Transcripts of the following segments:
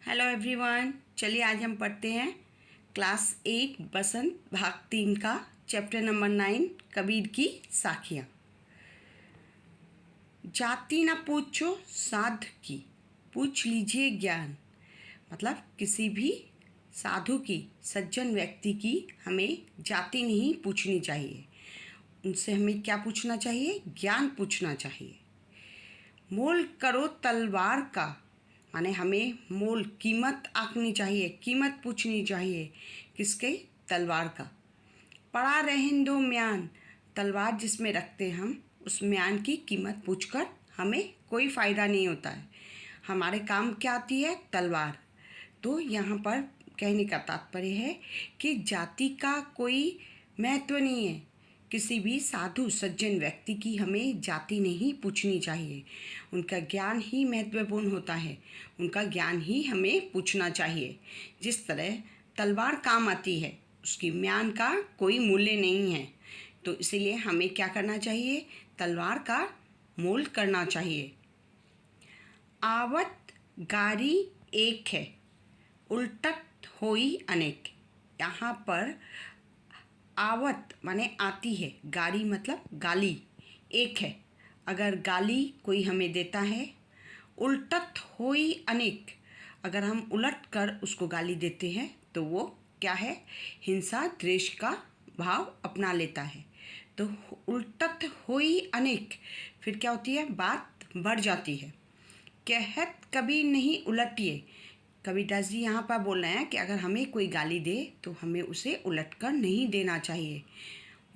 Hello everyone, चलिए आज हम पढ़ते हैं क्लास 8 बसंत भाग 3 का चैप्टर नंबर 9 कबीर की साखियाँ। जाति न पूछो साध की, पूछ लीजिए ज्ञान। मतलब किसी भी साधु की, सज्जन व्यक्ति की हमें जाति नहीं पूछनी चाहिए। उनसे हमें क्या पूछना चाहिए? ज्ञान पूछना चाहिए। मोल करो तलवार का, माने हमें मोल कीमत आंकनी चाहिए, कीमत पूछनी चाहिए। किसके? तलवार का। पड़ा रहने दो म्यान, तलवार जिसमें रखते हम उस म्यान की कीमत पूछकर हमें कोई फ़ायदा नहीं होता है। हमारे काम क्या आती है? तलवार। तो यहाँ पर कहने का तात्पर्य है कि जाति का कोई महत्व नहीं है। किसी भी साधु सज्जन व्यक्ति की हमें जाति नहीं पूछनी चाहिए। उनका ज्ञान ही महत्वपूर्ण होता है, उनका ज्ञान ही हमें पूछना चाहिए। जिस तरह तलवार काम आती है, उसकी म्यान का कोई मूल्य नहीं है, तो इसीलिए हमें क्या करना चाहिए? तलवार का मोल करना चाहिए। आवत गारी एक है, उल्टत होई अनेक। यहाँ पर आवत माने आती है, गारी मतलब गाली, एक है। अगर गाली कोई हमें देता है, उल्टत होई अनेक, अगर हम उलट कर उसको गाली देते हैं तो वो क्या है? हिंसा द्वेष का भाव अपना लेता है। तो उल्टत होई अनेक, फिर क्या होती है? बात बढ़ जाती है। कहत कभी नहीं उलटिए, कबीरदास जी यहाँ पर बोल रहे हैं कि अगर हमें कोई गाली दे तो हमें उसे उलटकर नहीं देना चाहिए।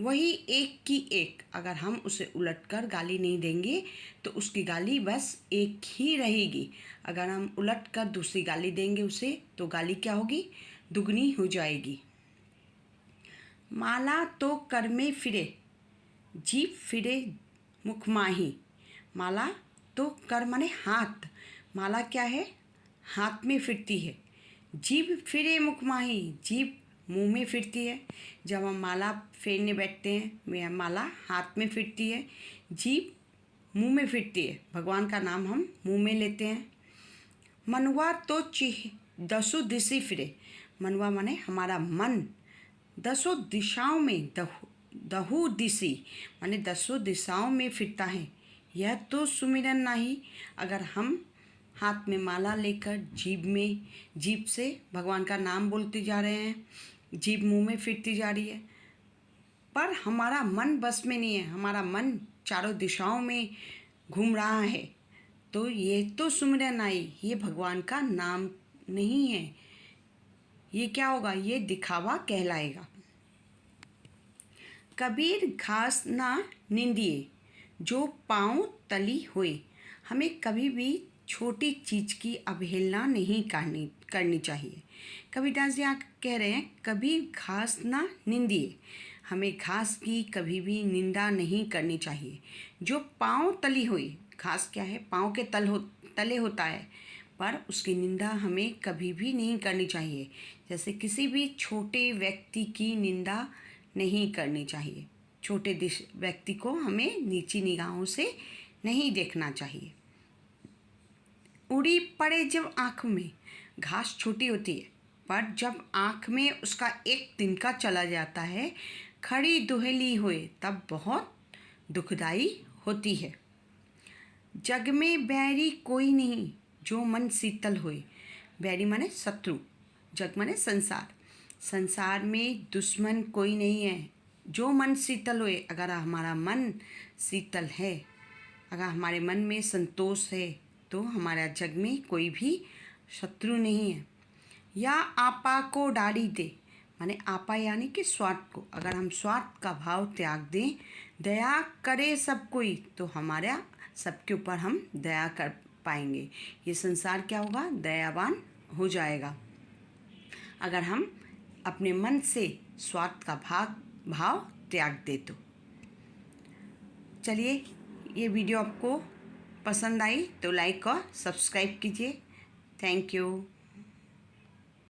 वही एक की एक, अगर हम उसे उलटकर गाली नहीं देंगे तो उसकी गाली बस एक ही रहेगी। अगर हम उलटकर दूसरी गाली देंगे उसे तो गाली क्या होगी? दुगनी हो जाएगी। माला तो कर में फिरे, जीभ फिरे मुख माही। माला तो कर माने हाथ, माला क्या है? हाथ में फिरती है। जीभ फिरे मुख माही, जीभ मुंह में फिरती है। जब हम माला फेरने बैठते हैं, माला हाथ में फिरती है, जीभ मुंह में फिरती है। भगवान का नाम हम मुंह में लेते हैं। मनवा तो चिह दसों दिशा फिरे, मनवा माने हमारा मन दसों दिशाओं में, दहु दिशी माने दसों दिशाओं में फिरता है। यह तो सुमिरन नहीं। अगर हम हाथ में माला लेकर जीभ से भगवान का नाम बोलते जा रहे हैं, जीभ मुंह में फिरती जा रही है, पर हमारा मन बस में नहीं है, हमारा मन चारों दिशाओं में घूम रहा है, तो ये तो सुमिरन आई, ये भगवान का नाम नहीं है। ये क्या होगा? ये दिखावा कहलाएगा। कबीर घास ना निंदिए, जो पाँव तली हुए। हमें कभी भी छोटी चीज़ की अवहेलना नहीं करनी चाहिए। कबीरदास जी यहाँ कह रहे हैं कभी घास ना निंदिए, हमें घास की कभी भी निंदा नहीं करनी चाहिए। जो पाँव तली हुई, घास क्या है? पाँव के तले होता है, पर उसकी निंदा हमें कभी भी नहीं करनी चाहिए। जैसे किसी भी छोटे व्यक्ति की निंदा नहीं करनी चाहिए। छोटे व्यक्ति को हमें नीची निगाहों से नहीं देखना चाहिए। उड़ी पड़े जब आँख में, घास छोटी होती है, पर जब आँख में उसका एक तिनका चला जाता है, खड़ी दुहेली हुए, तब बहुत दुखदाई होती है। जग में बैरी कोई नहीं, जो मन शीतल होए। बैरी माने शत्रु, जग माने संसार, संसार में दुश्मन कोई नहीं है जो मन शीतल होए। अगर हमारा मन शीतल है, अगर हमारे मन में संतोष है, तो हमारा जग में कोई भी शत्रु नहीं है। या आपा को डाली दे, माने आपा यानी कि स्वार्थ को, अगर हम स्वार्थ का भाव त्याग दें, दया करे सब कोई, तो हमारा सबके ऊपर हम दया कर पाएंगे। ये संसार क्या होगा? दयावान हो जाएगा, अगर हम अपने मन से स्वार्थ का भाव त्याग दे तो। चलिए, ये वीडियो आपको पसंद आई तो लाइक और सब्सक्राइब कीजिए। Thank you.